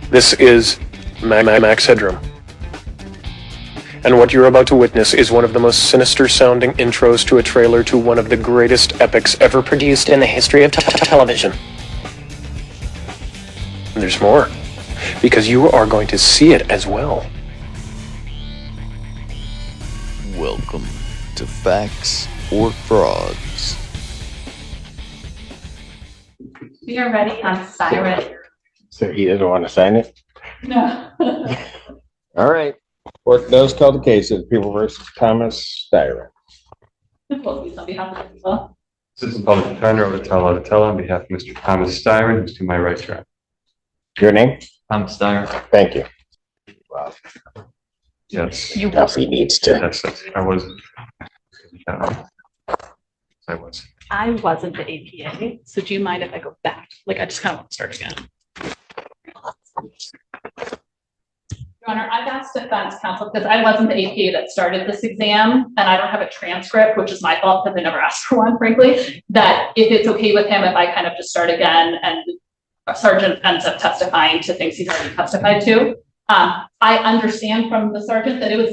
This is Max Headroom. And what you're about to witness is one of the most sinister-sounding intros to a trailer to one of the greatest epics ever produced in the history of television. And there's more, because you are going to see it as well. Welcome to Facts or Frauds. We are ready on Siren. So he doesn't want to sign it? No. All right. Court does call the case of People versus Thomas Styron. On behalf of people. Assistant Public Defender Otatella on behalf of Mr. Thomas Styron, who's to my right track. Your name? Thomas Styron. Thank you. Wow. Yes. You Yes, he needs to. Yes, I was. I was. I wasn't the APA, so do you mind if I go back? Like, I just kind of want to start again. Your Honor, I've asked defense counsel, because I wasn't the APA that started this exam, and I don't have a transcript, which is my fault because I never asked for one, frankly, that if it's okay with him if I kind of just start again and a sergeant ends up testifying to things he's already testified to. I understand from the sergeant that it was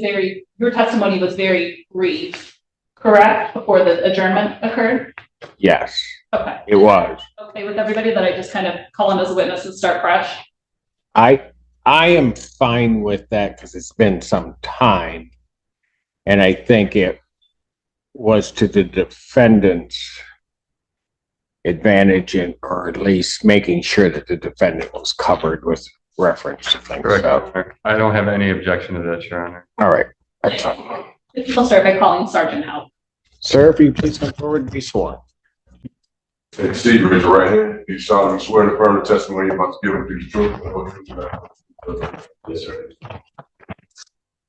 your testimony was very brief, correct, before the adjournment occurred? Yes, Okay. it was. Okay with everybody that I just kind of call him as a witness and start fresh? I am fine with that because it's been some time. And I think it was to the defendant's advantage or at least making sure that the defendant was covered with reference to things. Correct. So, I don't have any objection to that, Your Honor. all right. That's fine. We'll start by calling Sergeant out. Sir, if you please come forward and be sworn. And Steve, raise your right hand. You solemnly swear to affirm the testimony you're about to give and be the truth and the whole truth and nothing but the truth. Yes, sir.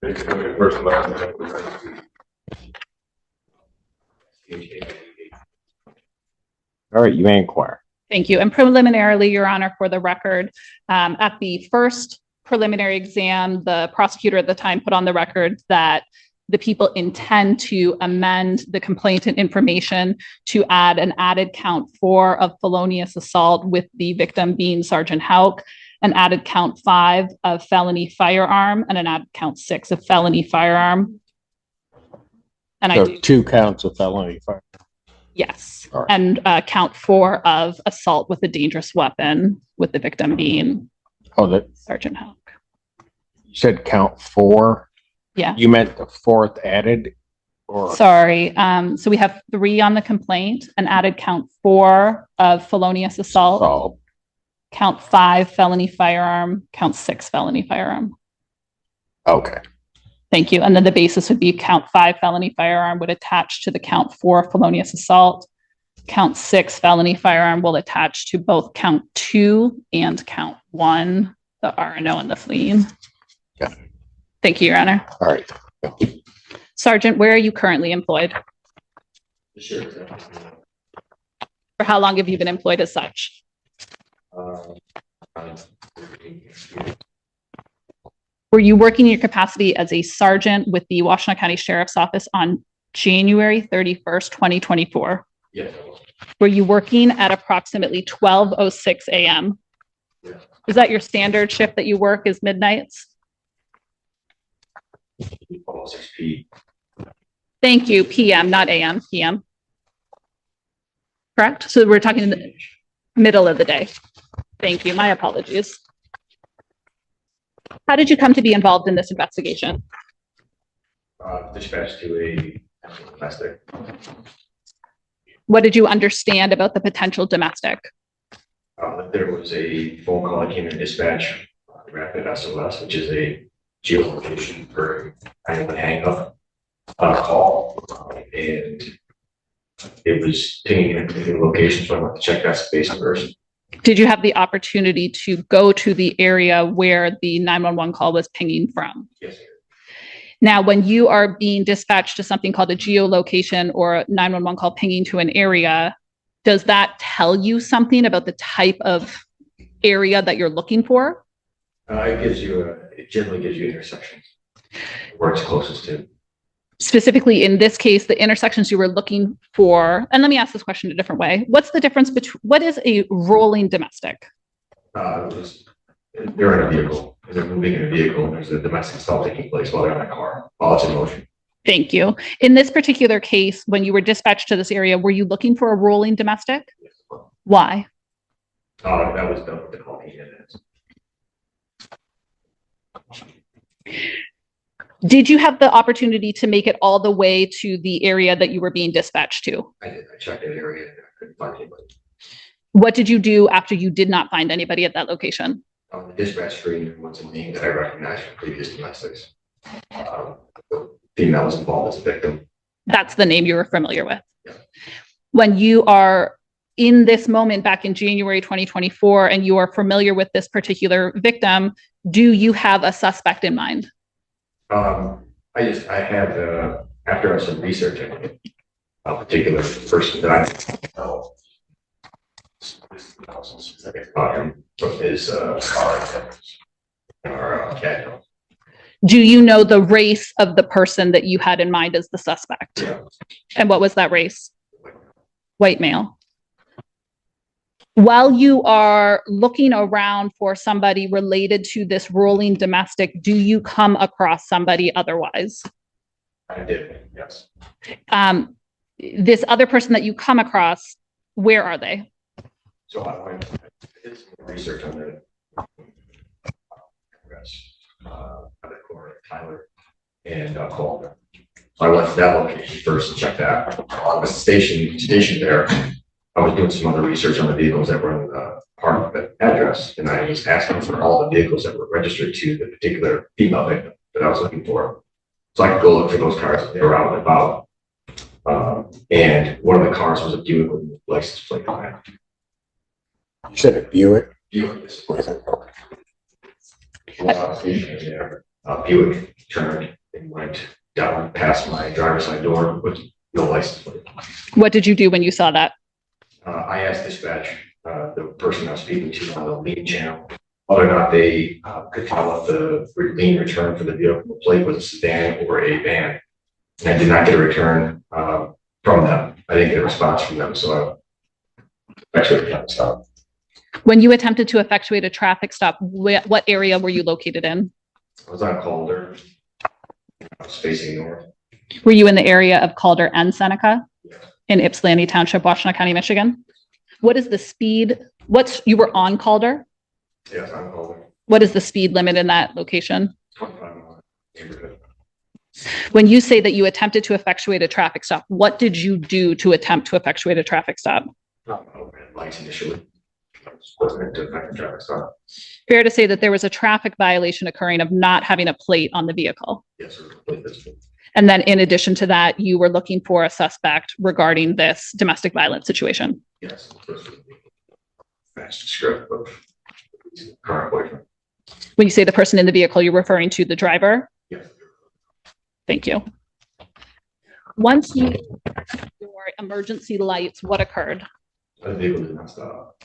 Thank you. First and last name. All right, you may inquire. Thank you. And preliminarily, Your Honor, for the record, at the first preliminary exam, the prosecutor at the time put on the record that the people intend to amend the complainant information to add an added count 4 of felonious assault with the victim being Sergeant Houck, an added count 5 of felony firearm, and an added count 6 of felony firearm. And So I do, 2 counts of felony fire. yes, All right. and count 4 of assault with a dangerous weapon with the victim being Oh, that Sergeant Houck. you said count 4. Yeah. You meant the 4th added, or Sorry. So we have 3 on the complaint, an added count 4 of felonious assault, oh, count 5 felony firearm, count 6 felony firearm. okay. Thank you. And then the basis would be count 5 felony firearm would attach to the count 4 felonious assault. Count 6 felony firearm will attach to both count 2 and count 1, the RNO and the fleeing. Yeah. Thank you, Your Honor. All right. Sergeant, where are you currently employed? Sure. For how long have you been employed as such? Were you working in your capacity as a sergeant with the Washtenaw County Sheriff's Office on January 31st, 2024? Yes. Were you working at approximately 12:06 a.m.? Yeah. Is that your standard shift that you work is midnights? 6 p. Thank you, PM, not AM, PM. Correct? So we're talking in the middle of the day. Thank you, my apologies. How did you come to be involved in this investigation? Dispatched to a domestic. What did you understand about the potential domestic? There was a phone call that came in dispatch, rapid SOS, which is a geolocation for kind of a hang up on a call. And it was pinging in a particular location, so I went to check that space first. Did you have the opportunity to go to the area where the 911 call was pinging from? Yes. Now, when you are being dispatched to something called a geolocation or a 911 call pinging to an area, does that tell you something about the type of area that you're looking for? It generally gives you intersections where it's closest to. Specifically in this case, the intersections you were looking for, and let me ask this question a different way. What's the difference between, what is a rolling domestic? It was They're in a vehicle. They're moving in a vehicle, and there's a domestic assault taking place while they're in a car, while it's in motion. Thank you. In this particular case, when you were dispatched to this area, were you looking for a rolling domestic? Yes, well, Why? that was done with the call came in. Did you have the opportunity to make it all the way to the area that you were being dispatched to? I did. I checked that area and I couldn't find anybody. What did you do after you did not find anybody at that location? On the dispatch screen, there was a name that I recognized from previous domestics. The female was involved as a victim. That's the name you were familiar with. Yeah. When you are in this moment back in January 2024 and you are familiar with this particular victim, do you have a suspect in after I was some researching a particular person that I know. This specific about him from his our cat. Do you know the race of the person that you had in mind as the suspect? Yeah. And what was that race? White male. While you are looking around for somebody related to this rolling domestic, do you come across somebody otherwise? I did, yes. This other person that you come across, where are they? So I did some research on the Tyler and called them. So I went to that location first and checked that. On the station there, I was doing some other research on the vehicles that were in the part of the address, and I was asking for all the vehicles that were registered to the particular female victim that I was looking for. So I could go look for those cars if they were out and about. And one of the cars was a Buick with a license plate on it. You said a Buick? Buick, yes. Buick turned and went down past my driver's side door with no license plate. What did you do when you saw that? I asked dispatch, the person I was speaking to on the lead channel, whether or not they could tell if the lien return for the vehicle plate was a sedan or a van. And I did not get a return from them. I didn't get a response from them, so I actually had to stop. When you attempted to effectuate a traffic stop, what area were you located in? I was on Calder. I was facing north. Were you in the area of Calder and Seneca in Ypsilanti Township, Washtenaw County, Michigan? What is the speed? You were on Calder? Yes, I'm Calder. What is the speed limit in that location? 25 miles neighborhood. When you say that you attempted to effectuate a traffic stop, what did you do to attempt to effectuate a traffic stop? Red lights initially. Wasn't to affect the traffic stop. Fair to say that there was a traffic violation occurring of not having a plate on the vehicle. Yes, sir. And then in addition to that, you were looking for a suspect regarding this domestic violence situation. Yes. Fast script of current boyfriend. When you say the person in the vehicle, you're referring to the driver? Yes. Thank you. Once you your emergency lights, what occurred? The vehicle did not stop.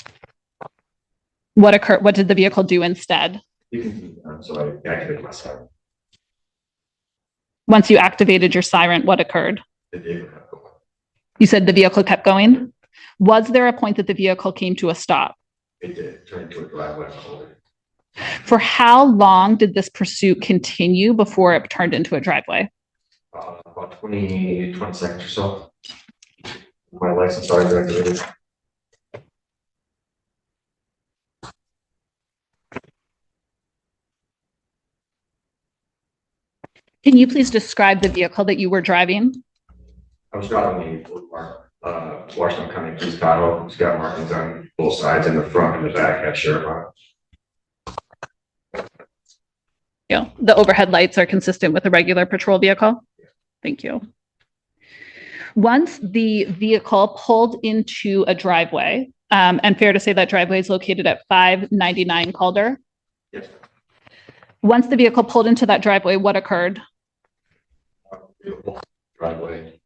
What occurred? What did the vehicle do instead? So I activated my siren. Once you activated your siren, what occurred? The vehicle kept going. You said the vehicle kept going? Was there a point that the vehicle came to a stop? It did. Turn into a driveway. For how long did this pursuit continue before it turned into a driveway? About 20 seconds or so. My license started activated. Can you please describe the vehicle that you were driving? I was driving the Washington County Police Tahoe. It's got markings on both sides, and the front and the back had sheriff on it. Yeah, the overhead lights are consistent with a regular patrol vehicle. Thank you. Once the vehicle pulled into a driveway, and fair to say that driveway is located at 599 Calder. Yes. Once the vehicle pulled into that driveway, what occurred? Driveway.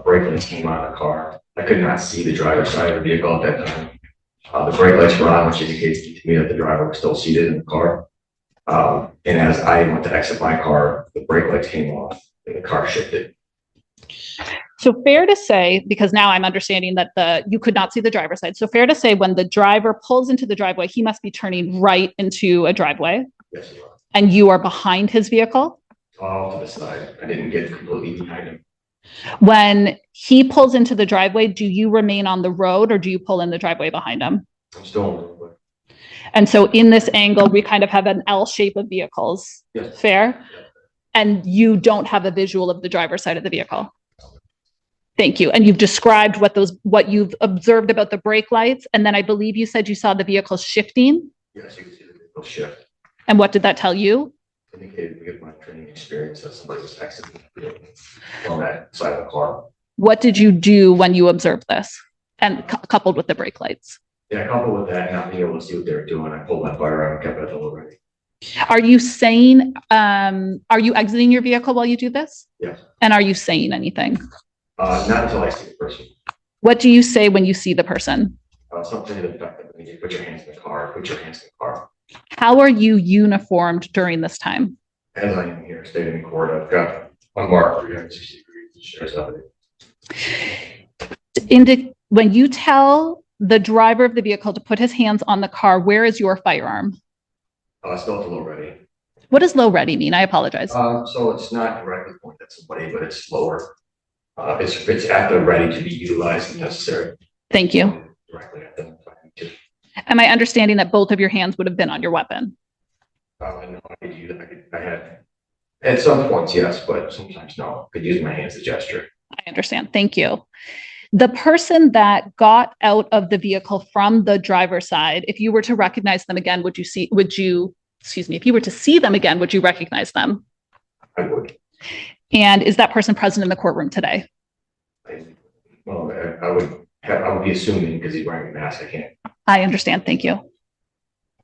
Brake lights came on the car. I could not see the driver's side of the vehicle at that time. The brake lights were on, which indicates to me that the driver was still seated in the car. And as I went to exit my car, the brake lights came off and the car shifted. So fair to say, because now I'm understanding that you could not see the driver's side. So fair to say when the driver pulls into the driveway, he must be turning right into a driveway. Yes, you are. And you are behind his vehicle? Off to the side. I didn't get completely behind him. When he pulls into the driveway, do you remain on the road or do you pull in the driveway behind him? I'm still on the roadway. And so in this angle, we kind of have an L shape of vehicles. Yes. Fair? And you don't have a visual of the driver's side of the vehicle. Thank you. And you've described what you've observed about the brake lights. And then I believe you said you saw the vehicle shifting. Yes, you can see the vehicle shift. And what did that tell you? Indicated we have my training experience that somebody was exiting on that side of the car. What did you do when you observed this? And coupled with the brake lights? Yeah, coupled with that, not being able to see what they were doing, I pulled my firearm and kept it already. Are you saying, are you exiting your vehicle while you do this? Yes. And are you saying anything? Not until I see the person. What do you say when you see the person? Something to the effect that when you put your hands in the car, put your hands in the car. How are you uniformed during this time? As I am here, stated in court, I've got a mark 360 degrees that shares evidence. When you tell the driver of the vehicle to put his hands on the car, where is your firearm? Still at the low ready. What does low ready mean? I apologize. So it's not directly pointed at somebody, but it's lower. It's at the ready to be utilized if necessary. Thank you. Directly at them if I need to. Am I understanding that both of your hands would have been on your weapon? I know I could use it. I had at some points, yes, but sometimes no. I could use my hands as a gesture. I understand. Thank you. The person that got out of the vehicle from the driver's side, if you were to recognize them again, if you were to see them again, would you recognize them? I would. And is that person present in the courtroom today? I would be assuming because he's wearing a mask. I can't. I understand. Thank you.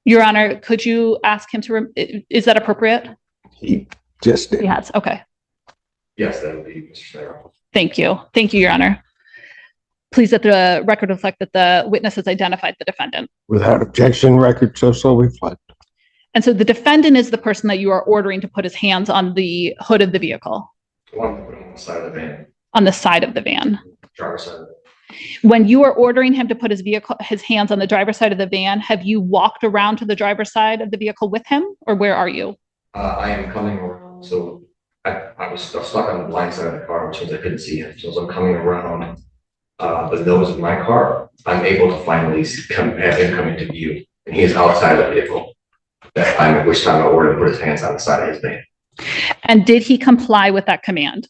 Your Honor, could you ask him is that appropriate? He just did. He has. Okay. Yes, that would be Mr. Sarah. Thank you. Thank you, Your Honor. Please let the record reflect that the witness has identified the defendant. Without objection, record so reflect. And so the defendant is the person that you are ordering to put his hands on the hood of the vehicle. On the side of the van. On the side of the van. Driver's side of the van. When you are ordering him to put his hands on the driver's side of the van, have you walked around to the driver's side of the vehicle with him, or where are you? I am coming around. So I was stuck on the blind side of the car, which means I couldn't see him. So as I'm coming around the nose of my car, I'm able to finally have him come into view, and he is outside the vehicle. That time at which time I ordered to put his hands on the side of his van. And did he comply with that command?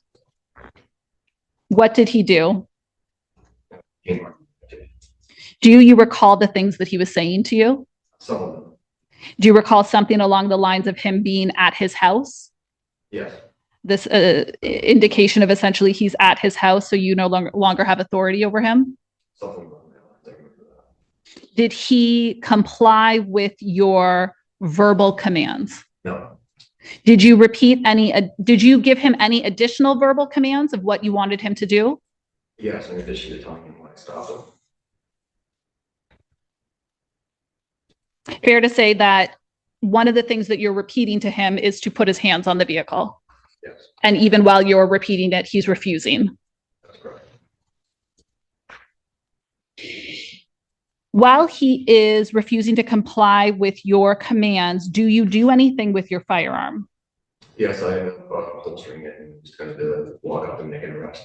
What did he do? Do you recall the things that he was saying to you? Some of them. Do you recall something along the lines of him being at his house? Yes. This indication of essentially he's at his house, so you no longer have authority over him? Something about that. Did he comply with your verbal commands? No. Did you did you give him any additional verbal commands of what you wanted him to do? Yes, in addition to telling him when I stopped him. Fair to say that one of the things that you're repeating to him is to put his hands on the vehicle. Yes. And even while you're repeating it, he's refusing. That's correct. While he is refusing to comply with your commands, do you do anything with your firearm? Yes, I am holstering it and just going to walk up and make an arrest.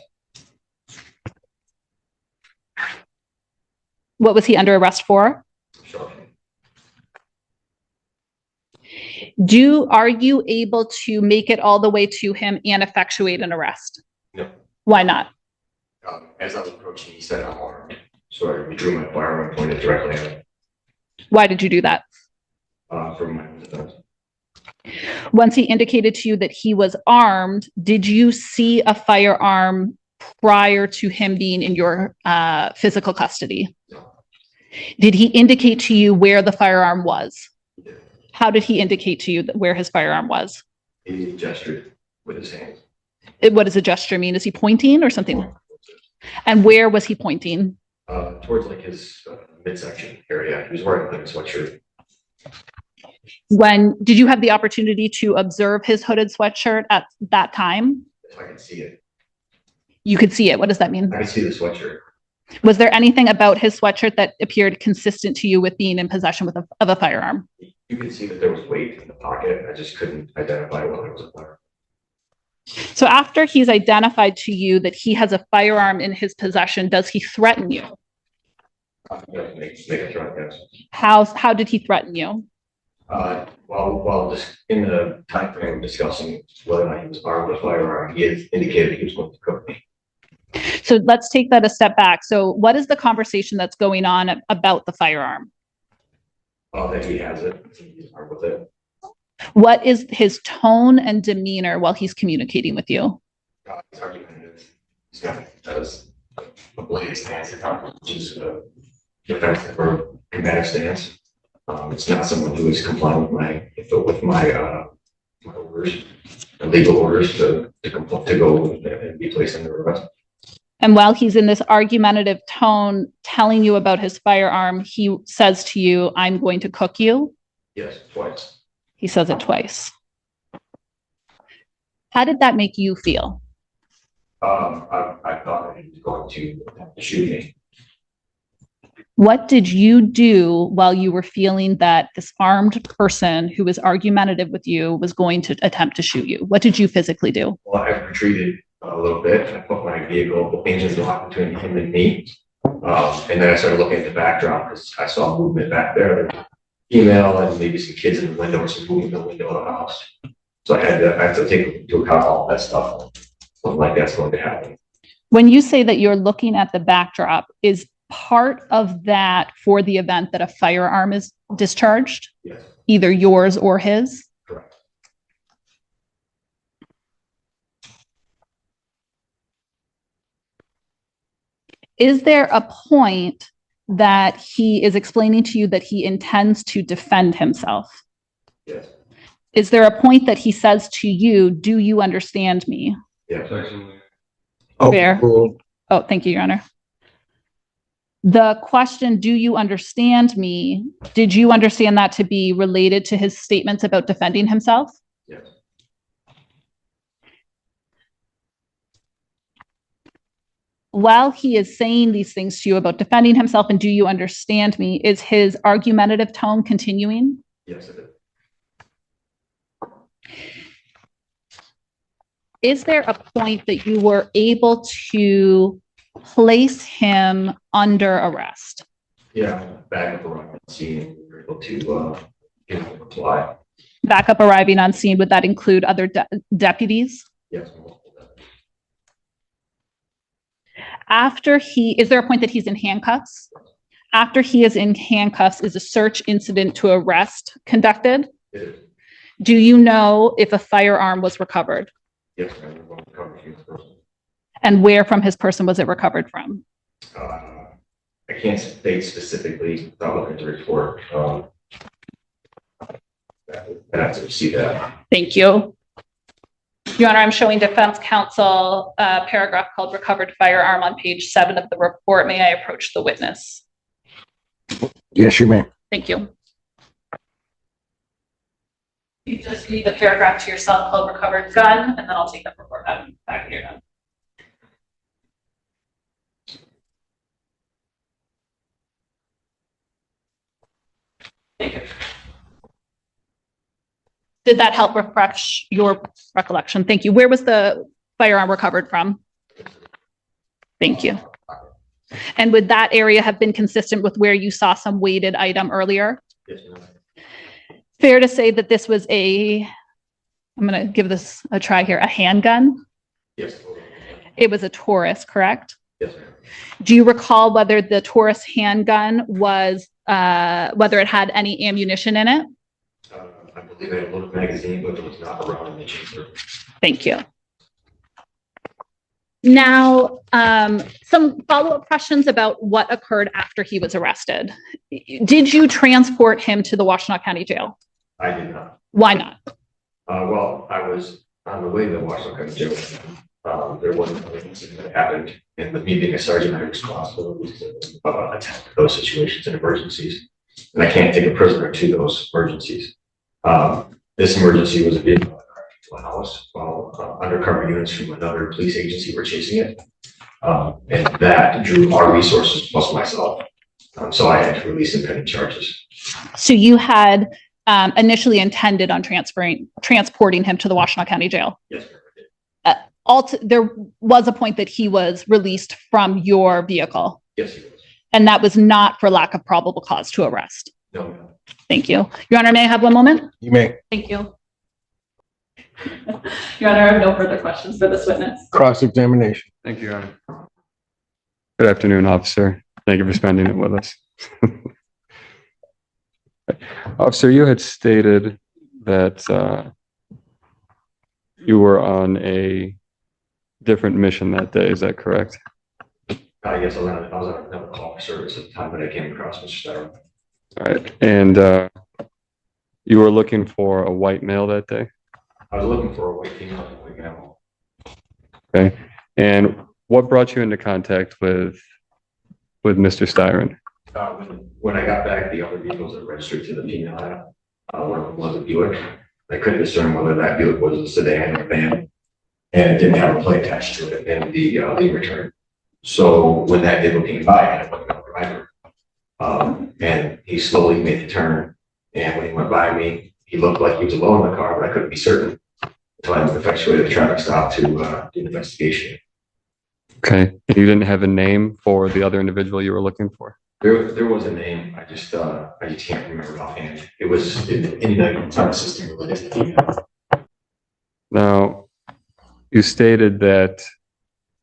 What was he under arrest for? Sure. Are you able to make it all the way to him and effectuate an arrest? No. Why not? As I was approaching, he said, "I'm armed." So I withdrew my firearm and pointed directly at him. Why did you do that? From my defense. Once he indicated to you that he was armed, did you see a firearm prior to him being in your physical custody? No. Did he indicate to you where the firearm was? He did. How did he indicate to you where his firearm was? He gestured with his hands. What does a gesture mean? Is he pointing or something? And where was he pointing? Towards like his midsection area. He was wearing like a sweatshirt. Did you have the opportunity to observe his hooded sweatshirt at that time? If I could see it. You could see it. What does that mean? I could see the sweatshirt. Was there anything about his sweatshirt that appeared consistent to you with being in possession of a firearm? You could see that there was weight in the pocket. I just couldn't identify whether it was a firearm. So after he's identified to you that he has a firearm in his possession, does he threaten you? Make a threat, yes. How did he threaten you? While just in the time frame discussing whether or not he was armed with a firearm, he had indicated he was going to cook me. So let's take that a step back. So what is the conversation that's going on about the firearm? That he has it, he's armed with it. What is his tone and demeanor while he's communicating with you? He's argumentative. He's got a blade stance, which is a defensive or combative stance. It's not someone who is complying with my orders, legal orders to go and be placed under arrest. And while he's in this argumentative tone telling you about his firearm, he says to you, "I'm going to cook you." Yes, twice. He says it twice. How did that make you feel? I thought that he was going to shoot me. What did you do while you were feeling that this armed person who was argumentative with you was going to attempt to shoot you? What did you physically do? Well, I retreated a little bit. I put my vehicle engines locked between him and me. And then I started looking at the backdrop because I saw movement back there. Female and maybe some kids in the window or some movement in the window of the house. So I had to take into account all that stuff. Something like that's going to happen. When you say that you're looking at the backdrop, is part of that for the event that a firearm is discharged? Yes. Either yours or his? Correct. Is there a point that he is explaining to you that he intends to defend himself? Yes. Is there a point that he says to you, "Do you understand me?" Yes. Fair. Oh, thank you, Your Honor. The question, "Do you understand me?" Did you understand that to be related to his statements about defending himself? Yes. While he is saying these things to you about defending himself and "do you understand me," is his argumentative tone continuing? Yes, it is. Is there a point that you were able to place him under arrest? Yeah, back up around the scene, we were able to give him a reply. Backup arriving on scene, would that include other deputies? Yes. Is there a point that he's in handcuffs? After he is in handcuffs, is a search incident to arrest conducted? It is. Do you know if a firearm was recovered? Yes, ma'am. We're going to cover his person. And where from his person was it recovered from? I can't state specifically without looking at the report. I'd have to see that. Thank you. Your Honor, I'm showing defense counsel a paragraph called "recovered firearm" on page 7 of the report. May I approach the witness? Yes, you may. Thank you. You just read the paragraph to yourself called "recovered gun," and then I'll take that report back here then. Thank you. Did that help refresh your recollection? Thank you. Where was the firearm recovered from? Thank you. And would that area have been consistent with where you saw some weighted item earlier? Yes, ma'am. Fair to say that this was I'm going to give this a try here, a handgun? Yes. It was a Taurus, correct? Yes, ma'am. Do you recall whether the Taurus handgun was, whether it had any ammunition in it? I believe I had a little magazine, but it was not around in the chamber. Thank you. Now, some follow-up questions about what occurred after he was arrested. Did you transport him to the Washtenaw County Jail? I did not. Why not? Well, I was on the way to the Washtenaw County Jail. There was another incident that happened, and with me being a sergeant, I was responsible to attend to those situations and emergencies. And I can't take a prisoner to those emergencies. This emergency was a vehicle to a house while undercover units from another police agency were chasing it. And that drew our resources plus myself. So I had to release independent charges. So you had initially intended on transporting him to the Washtenaw County Jail. Yes. There was a point that he was released from your vehicle. Yes, he was. And that was not for lack of probable cause to arrest. No. Thank you. Your Honor, may I have one moment? You may. Thank you. Your Honor, I have no further questions for this witness. Cross-examination. Thank you, Your Honor. Good afternoon, officer. Thank you for spending it with us. Officer, you had stated that you were on a different mission that day. Is that correct? I guess I was on another call for service at the time that I came across Mr. Starr. All right. And you were looking for a white male that day? I was looking for a white female and a white male. Okay. And what brought you into contact with Mr. Styron? When I got back, the other vehicles that registered to the female app, one of them was a Buick. I couldn't discern whether that Buick was a sedan or a van, and it didn't have a plate attached to it, and the lien return. So when that vehicle came by, I had a driver, and he slowly made the turn. And when he went by me, he looked like he was alone in the car, but I couldn't be certain until I effectuated the traffic stop to do an investigation. Okay. You didn't have a name for the other individual you were looking for? There was a name. I just can't remember offhand. It was in the time system related to the Now, you stated that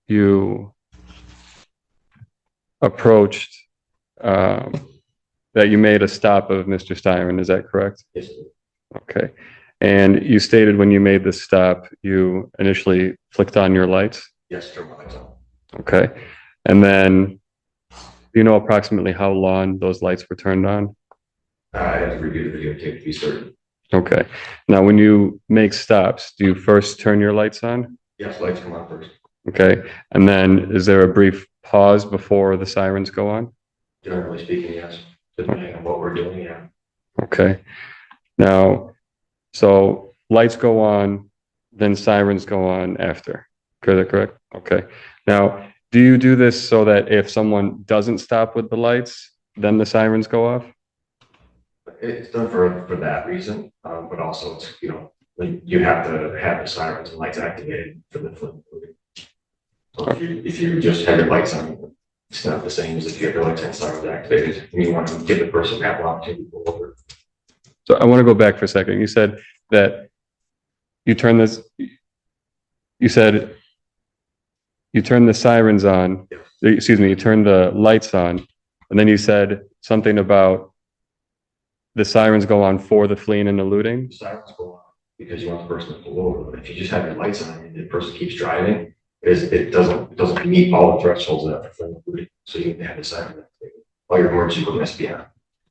you approached, that you made a stop of Mr. Styron. Is that correct? Yes. Okay. And you stated when you made the stop, you initially flicked on your lights? Yes, turn my lights on. Okay. And then, do you know approximately how long those lights were turned on? I had to review the videotape to be certain. Okay. Now, when you make stops, do you first turn your lights on? Yes, lights come on first. Okay. And then is there a brief pause before the sirens go on? Generally speaking, yes. Depending on what we're doing, yeah. Okay. Now, so lights go on, then sirens go on after. Is that correct? Okay. Now, do you do this so that if someone doesn't stop with the lights, then the sirens go off? It's done for that reason, but also it's, when you have to have the sirens and lights activated for the flip. So if you just have your lights on, it's not the same as if you have your lights and sirens activated, and you want to give the person that opportunity to pull over. So I want to go back for a second. You said that you turn this, you said you turn the sirens on, excuse me, you turn the lights on, and then you said something about the sirens go on for the fleeing and eluding? The sirens go on because you want the person to pull over, but if you just have your lights on and the person keeps driving, it doesn't meet all the thresholds that for eluding, so you need to have the siren activated. All your emergency equipment has to be on.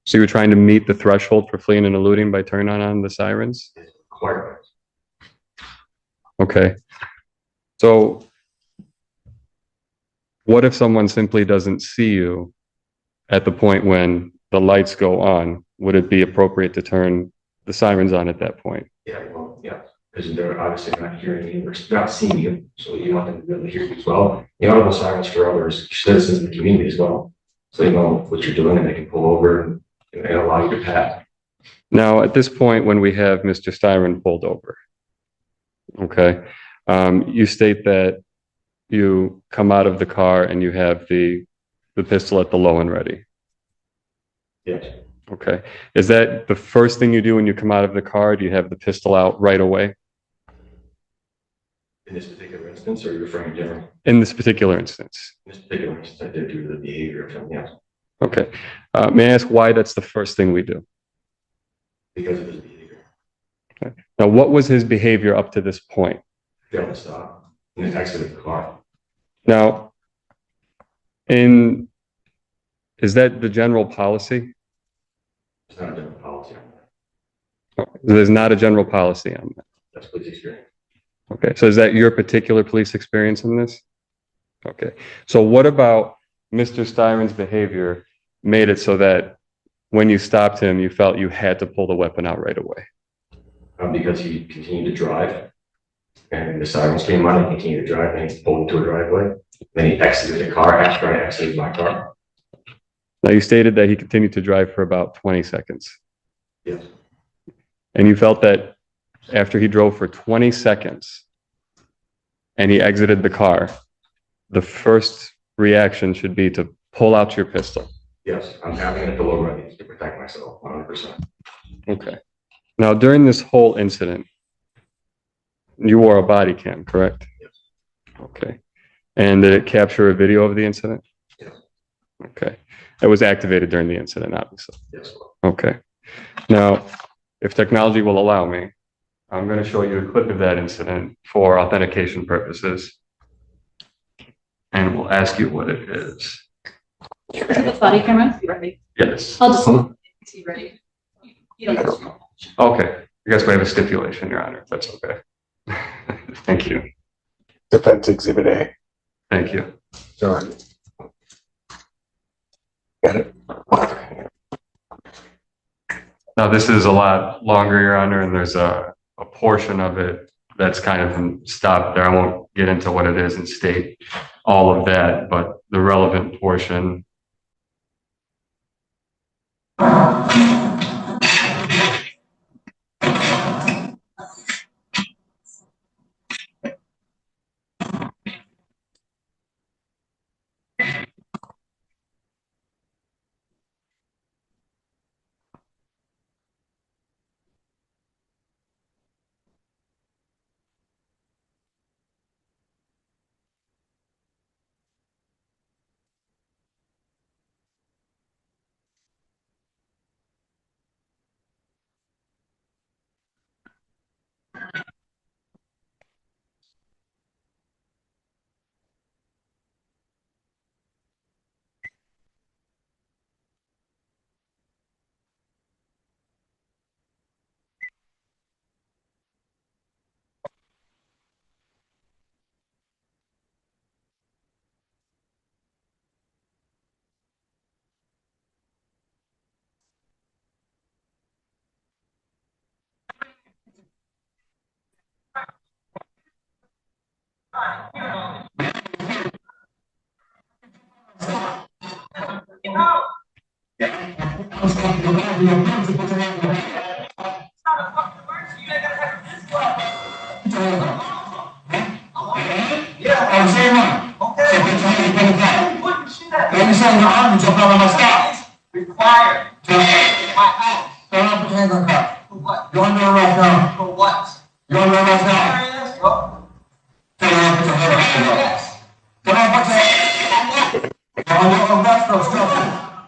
So you're trying to meet the threshold for fleeing and eluding by turning on the sirens? It's required. Okay. So what if someone simply doesn't see you at the point when the lights go on? Would it be appropriate to turn the sirens on at that point? Yeah, well, yeah, because they're obviously not hearing you, they're not seeing you, so you want them to be able to hear you as well. You know, the sirens for others, citizens in the community as well, so you know what you're doing and they can pull over and allow you to pass. Now, at this point, when we have Mr. Styron pulled over, okay, you state that you come out of the car and you have the pistol at the low and ready. Yes. Okay. Is that the first thing you do when you come out of the car? Do you have the pistol out right away? In this particular instance, or you're referring in general? In this particular instance. In this particular instance, I did due to the behavior of him, yes. Okay. May I ask why that's the first thing we do? Because of his behavior. Okay. Now, what was his behavior up to this point? Failed to stop and then exited the car. Now, is that the general policy? It's not a general policy on that. There's not a general policy on that. That's police experience. Okay, so is that your particular police experience in this? Okay, so what about Mr. Styron's behavior made it so that when you stopped him, you felt you had to pull the weapon out right away? Because he continued to drive And the sirens came on and continued to drive, and he pulled into a driveway. Then he exited the car after I exited my car. Now, you stated that he continued to drive for about 20 seconds. Yes. And you felt that after he drove for 20 seconds and he exited the car, the first reaction should be to pull out your pistol. Yes, I'm having a pillow ready to protect myself, 100%. Okay. Now, during this whole incident, you wore a body cam, correct? Yes. Okay. And did it capture a video of the incident? Yes. Okay. It was activated during the incident, obviously. Yes. Okay. Now, if technology will allow me, I'm going to show you a clip of that incident for authentication purposes. And we'll ask you what it is. The body camera, you ready? Yes. I'll just see you ready. You don't have to. Okay. I guess we have a stipulation, Your Honor. That's okay. Thank you. Defense Exhibit A. Thank you. Sorry. Got it. Now, this is a lot longer, Your Honor, and there's a portion of it that's kind of stopped there. I won't get into what it is and state all of that, but the relevant portion.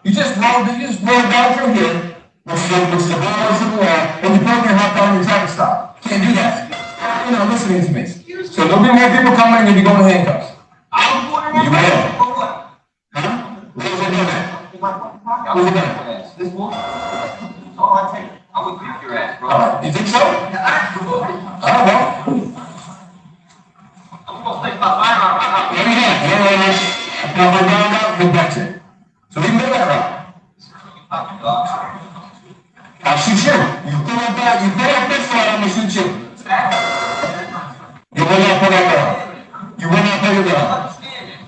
You just rolled down through here, which is the borders of the law, and you broke your hat down your traffic stop. Can't do that. You're not listening to me. So there'll be more people coming and you'll be going to handcuffs. You will. Huh? Where's the gun? Where's the gun? This one? Oh, I take it. I would kick your ass, bro. You think so? Well. I'm gonna take my firearm. Let me have. Now we're round up, go back to it. So we can go that route. I'll shoot you. You pull up that, you pull up this side, I'm gonna shoot you. You will not pull that down. You will not pull it down.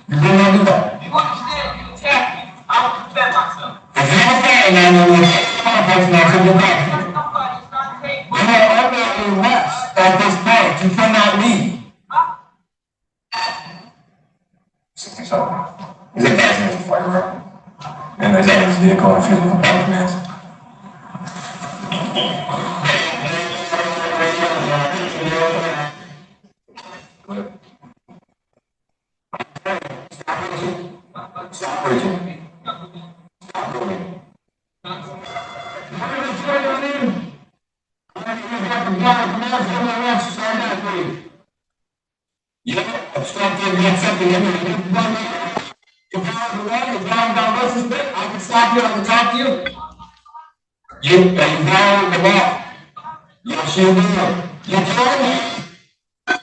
You will not do that. You understand? You attack me. I will defend myself. If you don't stand, then you will contact me until you're back. You are under arrest at this point. You cannot leave. So, is it guys in the firearm? And there's others vehicle and fuel and power commands. Stop breathing. Stop breathing. Yeah, obstructing, you have something in there. If you're on the way, you're driving down versus bit, I can stop you, I can talk to you. You know the law. Yes, you do. You can.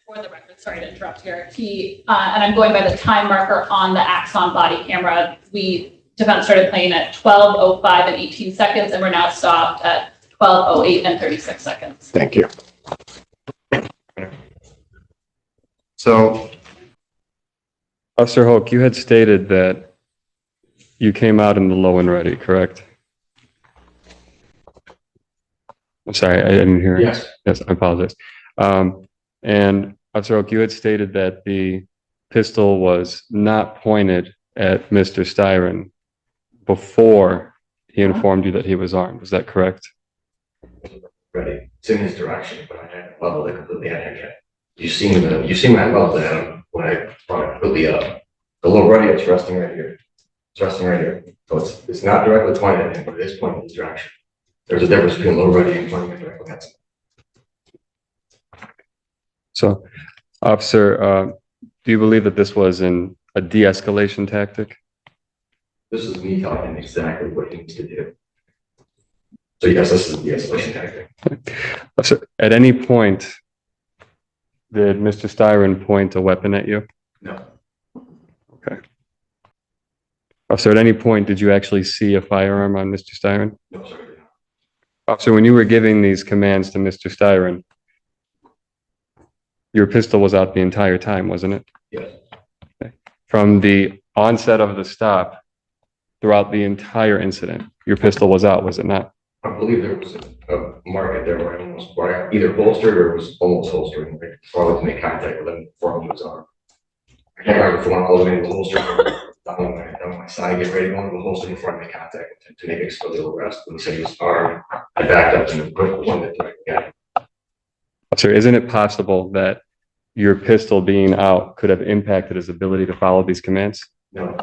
For the record, sorry to interrupt here. And I'm going by the time marker on the Axon body camera. Defense started playing at 12:05 and 18 seconds, and we're now stopped at 12:08 and 36 seconds. Thank you. So, Officer Hoke, you had stated that you came out in the low and ready, correct? I'm sorry, I didn't hear. Yes. Yes, I apologize. And Officer Hoke, you had stated that the pistol was not pointed at Mr. Styron before he informed you that he was armed. Is that correct? Ready. It's in his direction, but I haven't leveled it completely at him yet. You see my level at him when I brought it completely up. The little ready, it's resting right here. It's resting right here. So it's not directly pointed at him, but it is pointing in his direction. There's a difference between low ready and pointing it directly at him. So, Officer, do you believe that this was a de-escalation tactic? This is me telling him exactly what he needs to do. So yes, this is a de-escalation tactic. Officer, at any point, did Mr. Styron point a weapon at you? No. Okay. Officer, at any point, did you actually see a firearm on Mr. Styron? No, sir. Officer, when you were giving these commands to Mr. Styron, your pistol was out the entire time, wasn't it? Yes. Okay. From the onset of the stop throughout the entire incident, your pistol was out, was it not? I believe there was a market there where I either holstered or was almost holstering before I was to make contact with him before he was armed. I can't remember if I was in the holster or down my side, get ready to go into the holster before I made contact with him to make a custodial arrest. When he said he was armed, I backed up and pointed directly at him. Officer, isn't it possible that your pistol being out could have impacted his ability to follow these commands? No.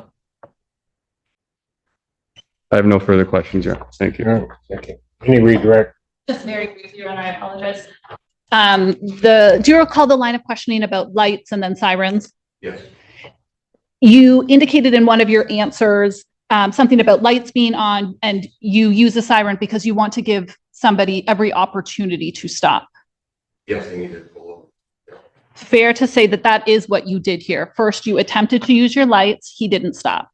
I have no further questions, Your Honor. Thank you. Thank you. Any redirect? Just very briefly, Your Honor, I apologize. Do you recall the line of questioning about lights and then sirens? Yes. You indicated in one of your answers something about lights being on, and you use a siren because you want to give somebody every opportunity to stop. Yes, they needed to pull over. Fair to say that that is what you did here. First, you attempted to use your lights. He didn't stop.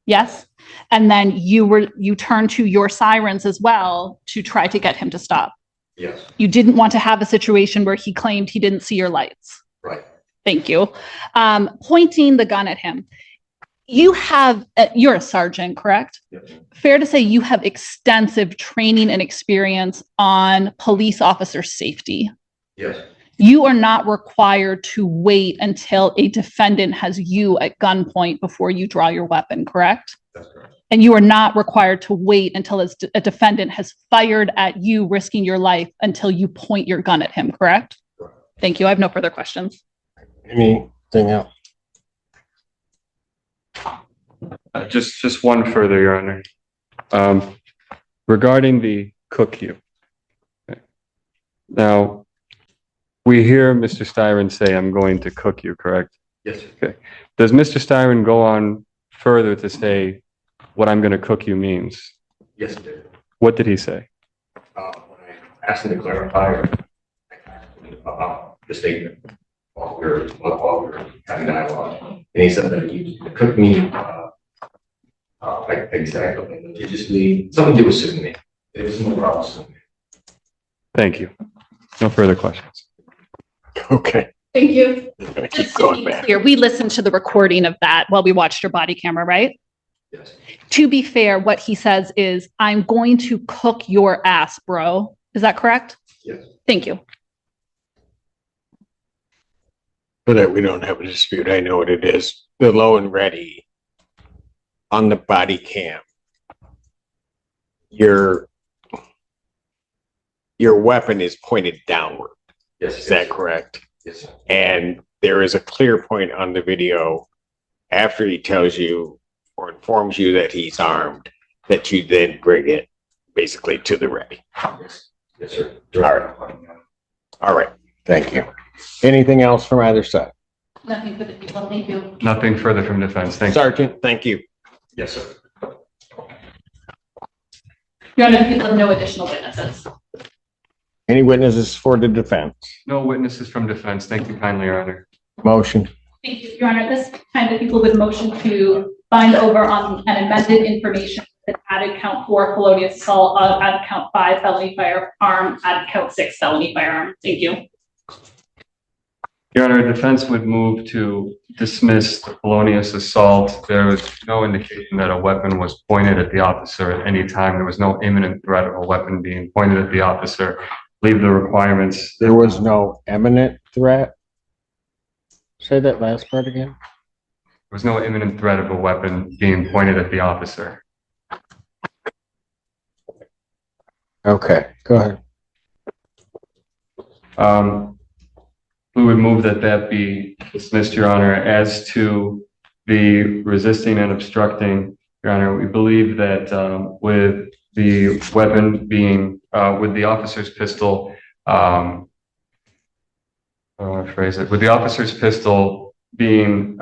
Yes? And then you turned to your sirens as well to try to get him to stop. Yes. You didn't want to have a situation where he claimed he didn't see your lights. Right. Thank you. Pointing the gun at him. You're a sergeant, correct? Yes. Fair to say you have extensive training and experience on police officer safety. Yes. You are not required to wait until a defendant has you at gunpoint before you draw your weapon, correct? That's correct. And you are not required to wait until a defendant has fired at you, risking your life, until you point your gun at him, correct? Correct. Thank you. I have no further questions. Anything else? Just one further, Your Honor. Regarding the cook you. Okay. Now, we hear Mr. Styron say, "I'm going to cook you," correct? Yes, sir. Okay. Does Mr. Styron go on further to say what "I'm going to cook you" means? Yes, it did. What did he say? When I asked him to clarify about the statement while we were having dialogue, and he said that he cooked me like exactly religiously. Something to do with suing me. It was no problem suing me. Thank you. No further questions. Okay. Thank you. Keep Just to going be back. clear, we listened to the recording of that while we watched your body camera, right? Yes. To be fair, what he says is, "I'm going to cook your ass, bro." Is that correct? Yes. Thank you. So that we don't have a dispute, I know what it is. The low and ready on the body cam. Your weapon is pointed downward. Yes. Is that correct? Yes, sir. And there is a clear point on the video after he tells you or informs you that he's armed, that you then bring it basically to the ready. Yes. Yes, sir. All right. Thank you. Anything else from either side? Nothing for the people. Thank you. Nothing further from defense. Thank you. Sergeant, thank you. Yes, sir. Your Honor, people have no additional witnesses. Any witnesses for the defense? No witnesses from defense. Thank you kindly, Your Honor. Motion. Thank you, Your Honor. At this time, the people would motion to bind over on an amended information that added count 4 felonious assault, added count 5 felony firearm, added count 6 felony firearm. Thank you. Your Honor, defense would move to dismiss the felonious assault. There was no indication that a weapon was pointed at the officer at any time. There was no imminent threat of a weapon being pointed at the officer. Leave the requirements. There was no imminent threat? Say that last part again. There was no imminent threat of a weapon being pointed at the officer. Okay, go ahead. We would move that be dismissed, Your Honor. As to the resisting and obstructing, Your Honor, we believe that with the weapon being, with the officer's pistol, with the officer's pistol being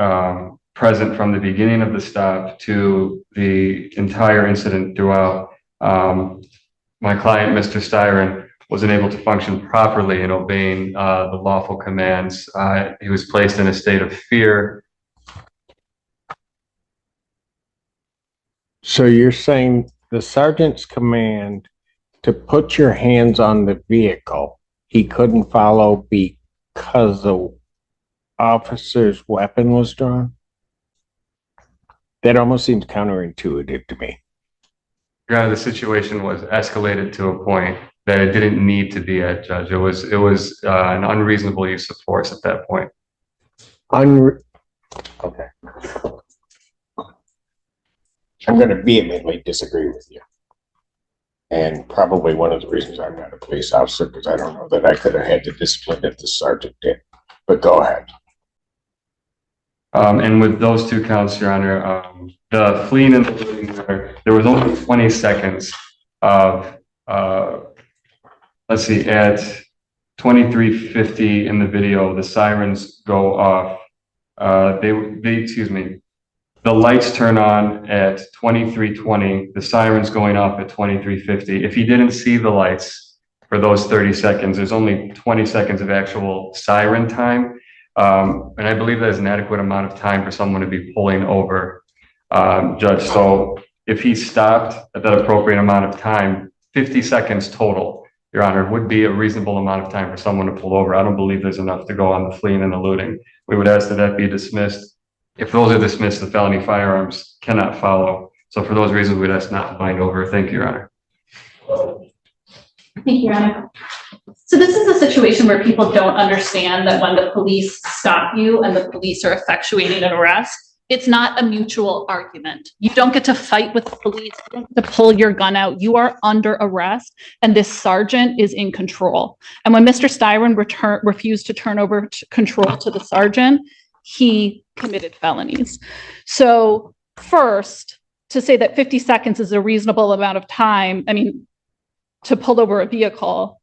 present from the beginning of the stop to the entire incident throughout, my client, Mr. Styron, wasn't able to function properly in obeying the lawful commands. He was placed in a state of fear. So you're saying the sergeant's command to put your hands on the vehicle, he couldn't follow because the officer's weapon was drawn? That almost seems counterintuitive to me. Your Honor, the situation was escalated to a point that it didn't need to be at, Judge. It was an unreasonable use of force at that point. Okay. I'm going to vehemently disagree with you. And probably one of the reasons I'm not a police officer, because I don't know that I could have had the discipline that the sergeant did. But go ahead. And with those two counts, Your Honor, the fleeing and the looting, there was only 20 seconds of, let's see, at 23:50 in the video, the sirens go off. Excuse me, the lights turn on at 23:20, the sirens going off at 23:50. If he didn't see the lights for those 30 seconds, there's only 20 seconds of actual siren time. And I believe that is an adequate amount of time for someone to be pulling over, Judge. So if he stopped at that appropriate amount of time, 50 seconds total, Your Honor, would be a reasonable amount of time for someone to pull over. I don't believe there's enough to go on the fleeing and the looting. We would ask that be dismissed. If those are dismissed, the felony firearms cannot follow. So for those reasons, we'd ask not to bind over. Thank you, Your Honor. Thank you, Your Honor. So this is a situation where people don't understand that when the police stop you and the police are effectuating an arrest, it's not a mutual argument. You don't get to fight with the police. You don't get to pull your gun out. You are under arrest, and this sergeant is in control. And when Mr. Styron refused to turn over control to the sergeant, he committed felonies. So first, to say that 50 seconds is a reasonable amount of time, I mean, to pull over a vehicle,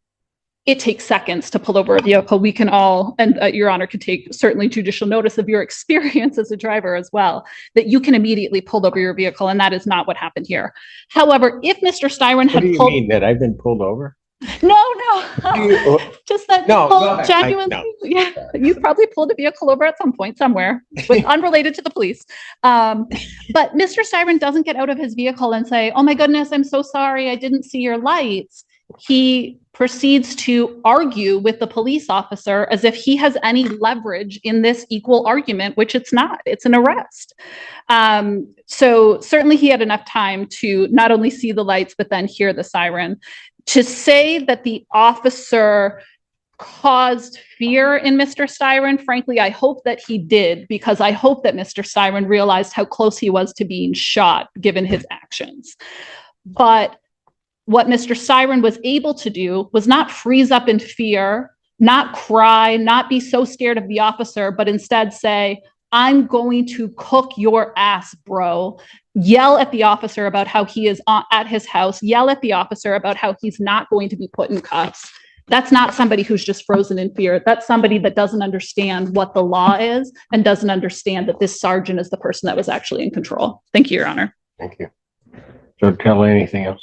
it takes seconds to pull over a vehicle. We can all, and Your Honor could take certainly judicial notice of your experience as a driver as well, that you can immediately pull over your vehicle, and that is not what happened here. However, if Mr. Styron had pulled... What do you mean, that I've been pulled over? No. Just that genuinely, yeah, you've probably pulled a vehicle over at some point somewhere, unrelated to the police. But Mr. Styron doesn't get out of his vehicle and say, "Oh my goodness, I'm so sorry, I didn't see your lights." He proceeds to argue with the police officer as if he has any leverage in this equal argument, which it's not. It's an arrest. So certainly he had enough time to not only see the lights, but then hear the siren. To say that the officer caused fear in Mr. Styron, frankly, I hope that he did, because I hope that Mr. Styron realized how close he was to being shot given his actions. But what Mr. Styron was able to do was not freeze up in fear, not cry, not be so scared of the officer, but instead say, "I'm going to cook your ass, bro." Yell at the officer about how he is at his house, yell at the officer about how he's not going to be put in cuffs. That's not somebody who's just frozen in fear. That's somebody that doesn't understand what the law is and doesn't understand that this sergeant is the person that was actually in control. Thank you, Your Honor. Thank you. So Kelly, anything else?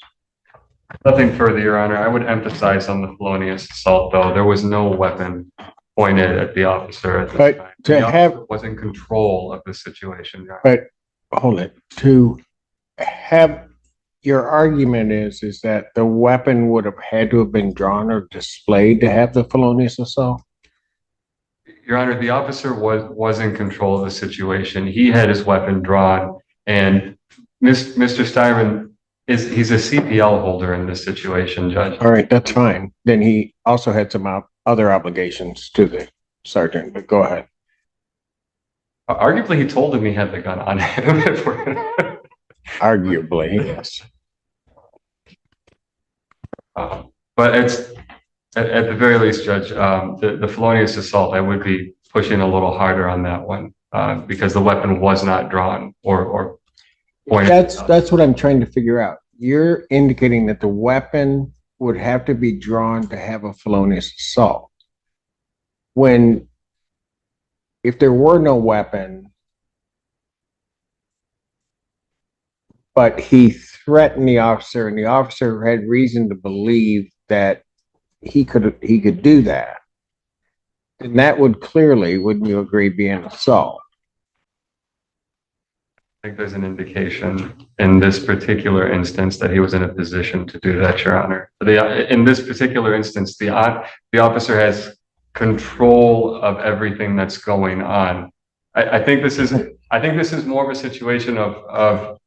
Nothing further, Your Honor. I would emphasize on the felonious assault, though, there was no weapon pointed at the officer at this time. The officer was in control of the situation, Your Honor. But hold it. To have your argument is that the weapon would have had to have been drawn or displayed to have the felonious assault? Your Honor, the officer was in control of the situation. He had his weapon drawn, and Mr. Styron he's a CPL holder in this situation, Judge. All right, that's fine. Then he also had some other obligations to the sergeant, but go ahead. Arguably, he told him he had the gun on him. Arguably, yes. But it's at the very least, Judge, the felonious assault, I would be pushing a little harder on that one because the weapon was not drawn or pointed. That's what I'm trying to figure out. You're indicating that the weapon would have to be drawn to have a felonious assault. When, if there were no weapon, but he threatened the officer and the officer had reason to believe that he could do that, then that would clearly, wouldn't you agree, be an assault? I think there's an indication in this particular instance that he was in a position to do that, Your Honor. In this particular instance, the officer has control of everything that's going on. I think this is more of a situation of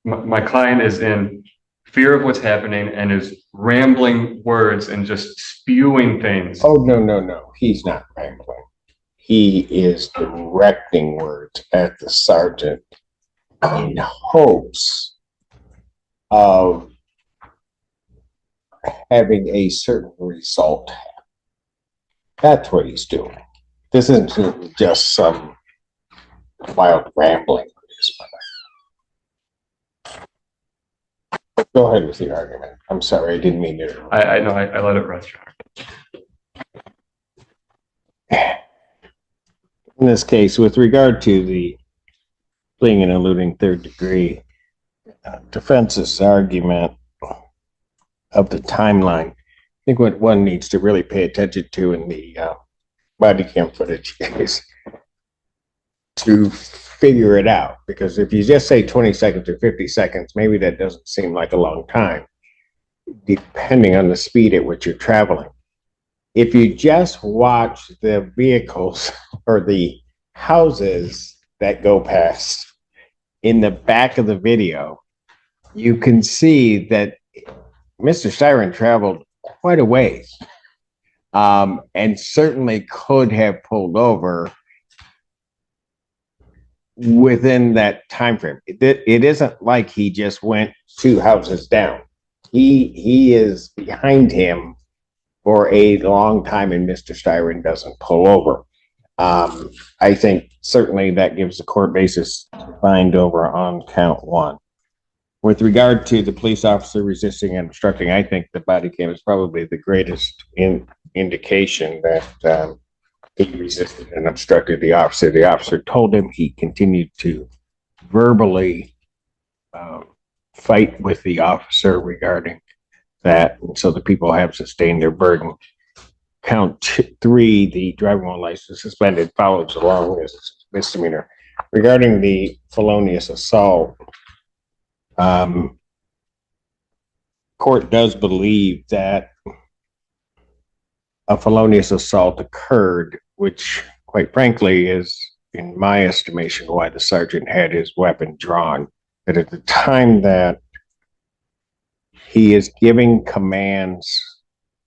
my client is in fear of what's happening and is rambling words and just spewing things. Oh, no. He's not rambling. He is directing words at the sergeant in hopes of having a certain result. That's what he's doing. This isn't just some wild rambling. Go ahead with your argument. I'm sorry, I didn't mean to. I know, I let it rest, Your Honor. In this case, with regard to the fleeing and eluding third degree, defense's argument of the timeline, I think what one needs to really pay attention to in the body cam footage is to figure it out. Because if you just say 20 seconds or 50 seconds, maybe that doesn't seem like a long time, depending on the speed at which you're traveling. If you just watch the vehicles or the houses that go past in the back of the video, you can see that Mr. Styron traveled quite a ways, and certainly could have pulled over within that time frame. It isn't like he just went 2 houses down. He is behind him for a long time, and Mr. Styron doesn't pull over. I think certainly that gives the court basis to find over on count 1. With regard to the police officer resisting and obstructing, I think the body cam is probably the greatest indication that he resisted and obstructed the officer. The officer told him, he continued to verbally fight with the officer regarding that, and so the people have sustained their burden. Count 3, the driving while license suspended, follows along as misdemeanor. Regarding the felonious assault, court does believe that a felonious assault occurred, which quite frankly is, in my estimation, why the sergeant had his weapon drawn. That at the time that he is giving commands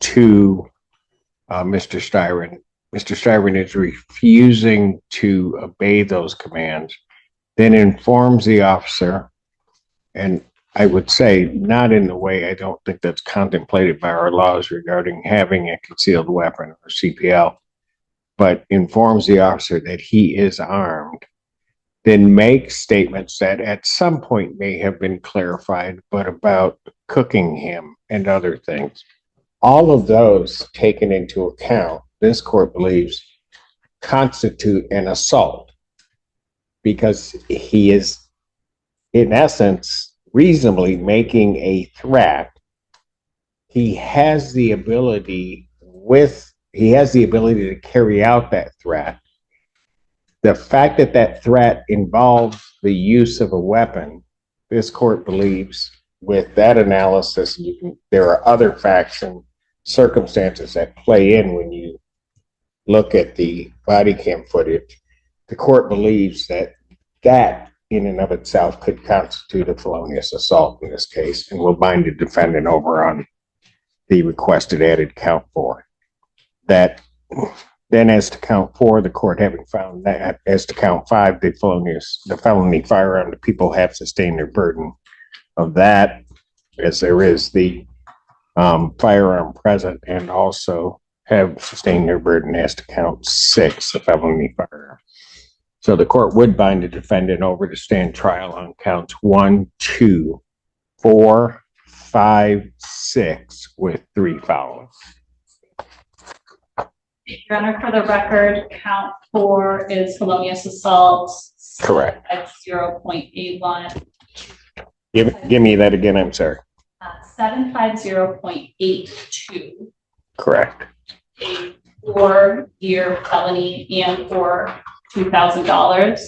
to Mr. Styron is refusing to obey those commands, then informs the officer, and I would say not in the way I don't think that's contemplated by our laws regarding having a concealed weapon or CPL, but informs the officer that he is armed, then makes statements that at some point may have been clarified, but about cooking him and other things. All of those taken into account, this court believes, constitute an assault because he is, in essence, reasonably making a threat. He has the ability to carry out that threat. The fact that that threat involves the use of a weapon, this court believes with that analysis, there are other facts and circumstances that play in when you look at the body cam footage, the court believes that that in and of itself could constitute a felonious assault in this case, and will bind the defendant over on the requested added count 4. That then, as to count 4, the court having found that, as to count 5, the felony firearm, the people have sustained their burden of that, as there is the firearm present, and also have sustained their burden as to count 6, the felony firearm. So the court would bind the defendant over to stand trial on counts 1, 2, 4, 5, 6 with 3 following. Your Honor, for the record, count 4 is felonious assault. Correct. At 0.81. Give me that again, I'm sorry. 750.82. Correct. A 4-year felony and for $2,000.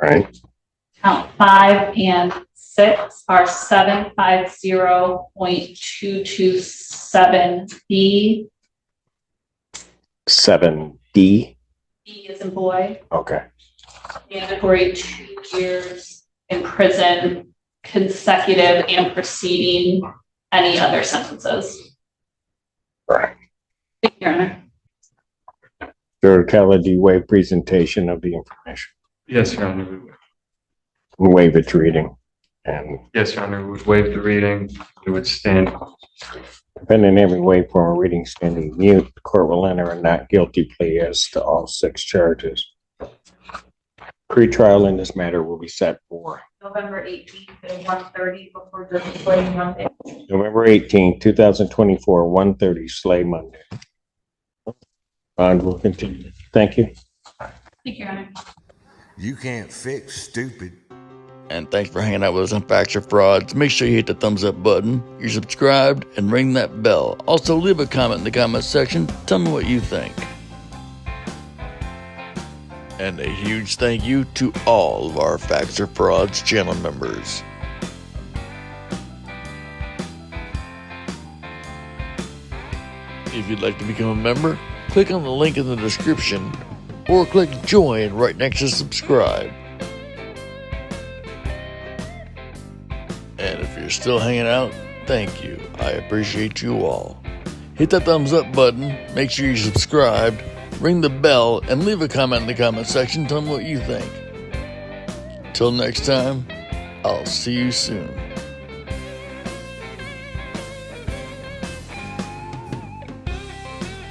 Right. Count 5 and 6 are 750.227B. 7D. B is in boy. Okay. Mandatory 2 years in prison, consecutive and preceding any other sentences. Right. Thank you, Your Honor. Judge Keller, do you waive presentation of the information? Yes, Your Honor, we would. Waive its reading. And Yes, Your Honor, we would waive the reading. We would stand. defendant having waived formal reading standing mute, the court will enter a not guilty plea as to all 6 charges. Pre-trial in this matter will be set for November 18th at 1:30 before the Slay Monday. November 18th, 2024, 1:30, Slay Monday. Bond will continue. Thank you. Thank you, Your Honor. You can't fix stupid. And thanks for hanging out with us on Facts or Frauds. Make sure you hit the thumbs up button, you're subscribed, and ring that bell. Also, leave a comment in the comment section. Tell me what you think. And a huge thank you to all of our Facts or Frauds channel members. If you'd like to become a member, click on the link in the description or click join right next to subscribe. And if you're still hanging out, thank you. I appreciate you all. Hit that thumbs up button, make sure you're subscribed, ring the bell, and leave a comment in the comment section. Tell me what you think. Till next time, I'll see you soon.